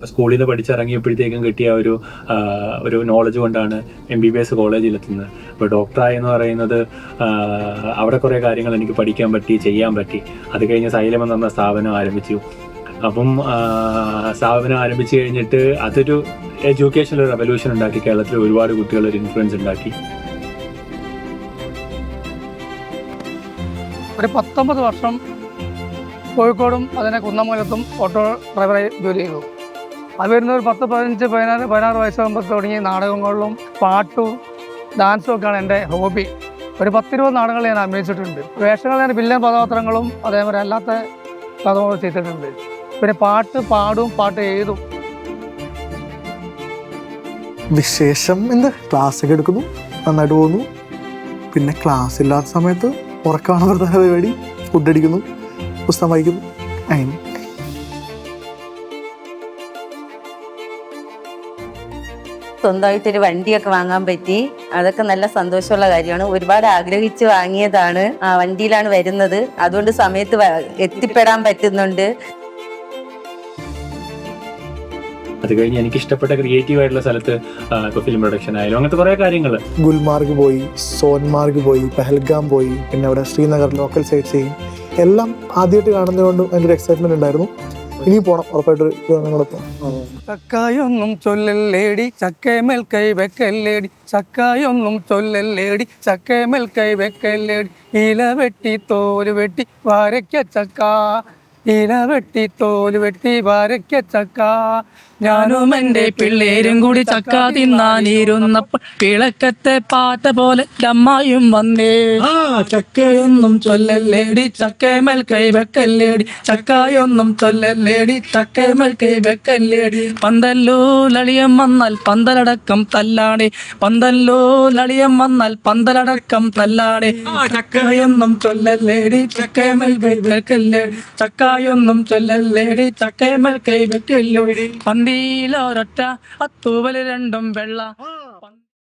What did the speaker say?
സ്കൂളിൽ നിന്ന് പഠിച്ചിറങ്ങിയപ്പോഴത്തേക്കും കിട്ടിയ ഒരു നോളജ് കൊണ്ടാണ് MBBS കോളേജിലെത്തുന്നത്. ഇപ്പോൾ ഡോക്ടറായി എന്ന് പറയുന്നത് അവിടെ കുറേ കാര്യങ്ങൾ എനിക്ക് പഠിക്കാൻ പറ്റി, ചെയ്യാൻ പറ്റി. അത് കഴിഞ്ഞ് സൈലം എന്ന് പറഞ്ഞ സ്ഥാപനം ആരംഭിച്ചു. അപ്പം സ്ഥാപനം ആരംഭിച്ചു കഴിഞ്ഞിട്ട് അതൊരു എഡ്യൂക്കേഷനിൽ റെവല്യൂഷൻ ഉണ്ടാക്കി. കേരളത്തിൽ ഒരുപാട് കുട്ടികൾ ഒരു ഇൻഫ്ലുവൻസ് ഉണ്ടാക്കി. ഒരു 19 വർഷം കോഴിക്കോടും അതിനെ കുന്നമംഗലത്തും ഓട്ടോ ഡ്രൈവറായി ജോലി ചെയ്തു. അത് വരുന്ന ഒരു 10, 15, 16 വയസ്സാകുമ്പോൾ തുടങ്ങി നാടകങ്ങളിലും പാട്ടും ഡാൻസും ഒക്കെയാണ് എൻ്റെ ഹോബി. ഒരു 10-20 നാടകങ്ങൾ ഞാൻ അഭിനയിച്ചിട്ടുണ്ട്. വേഷങ്ങൾ ഞാൻ വില്ലൻ കഥാപാത്രങ്ങളും അതേപോലെ അല്ലാത്ത കഥകളും ചെയ്തിട്ടുണ്ട്. പിന്നെ പാട്ട് പാടും, പാട്ട് എഴുതും. വിശേഷം എന്ത്, ക്ലാസ്സൊക്കെ എടുക്കുന്നു, നന്നായിട്ട് പോകുന്നു. പിന്നെ ക്ലാസ് ഇല്ലാത്ത സമയത്ത് ഉറക്കമാണ് പ്രധാന പരിപാടി. ഫുഡ് അടിക്കുന്നു, പുസ്തകം വായിക്കുന്നു. അങ്ങനെ സ്വന്തമായിട്ടൊരു വണ്ടിയൊക്കെ വാങ്ങാൻ പറ്റി. അതൊക്കെ നല്ല സന്തോഷമുള്ള കാര്യമാണ്. ഒരുപാട് ആഗ്രഹിച്ച് വാങ്ങിയതാണ്. ആ വണ്ടിയിലാണ് വരുന്നത്. അതുകൊണ്ട് സമയത്ത് എത്തിപ്പെടാൻ പറ്റുന്നുണ്ട്. അത് കഴിഞ്ഞ് എനിക്ക് ഇഷ്ടപ്പെട്ട ക്രിയേറ്റീവ് ആയിട്ടുള്ള സ്ഥലത്ത് ഇപ്പോൾ ഫിലിം പ്രൊഡക്ഷൻ ആയാലും അങ്ങനത്തെ കുറേ കാര്യങ്ങൾ. ഗുൽമാർഗ് പോയി, സോൻമാർഗ് പോയി, പെഹൽഗാം പോയി, പിന്നെ അവിടെ ശ്രീനഗർ ലോക്കൽ സൈറ്റ് സീയിങ് എല്ലാം ആദ്യമായിട്ട് കാണുന്നതുകൊണ്ട് ഭയങ്കര എക്സൈറ്റ്മെന്റ് ഉണ്ടായിരുന്നു. ഇനിയും പോകണം, ഉറപ്പായിട്ട് ഞങ്ങളിപ്പോൾ. ചക്കായൊന്നും ചൊല്ലല്ലേടി ചക്കേമേൽ കൈ വെക്കല്ലേടി, ചക്കായൊന്നും ചൊല്ലല്ലേടി ചക്കേമേൽ കൈ വെക്കല്ലേടി, ഇല വെട്ടി തോല് വെട്ടി വാരയ്ക്ക ചക്ക, ഇല വെട്ടി തോല് വെട്ടി വാരയ്ക്ക ചക്ക. ഞാനും എൻ്റെ പിള്ളേരും കൂടി ചക്ക തിന്നാനിരുന്നപ്പോൾ പിളക്കത്തെ പാറ്റ പോലെ അമ്മായും വന്നേ. ചക്കയൊന്നും ചൊല്ലല്ലേടി ചക്കേമേൽ കൈ വെക്കല്ലേടി, ചക്കായൊന്നും ചൊല്ലല്ലേടി ചക്കേമേൽ കൈ വെക്കല്ലേടി. പന്തല്ലോ ലളിയം വന്നാൽ പന്തലടക്കം തല്ലാണേ, പന്തല്ലോ ലളിയം വന്നാൽ പന്തലടക്കം തല്ലാണേ. ചക്കയൊന്നും ചൊല്ലല്ലേടി ചക്കേമേൽ കൈ വെക്കല്ലേടി, ചക്കായൊന്നും ചൊല്ലല്ലേടി ചക്കേമേൽ കൈ വെക്കല്ലേടി. പന്തിയിലൊരൊറ്റ അത്തൂവല് രണ്ടും വെള്ള.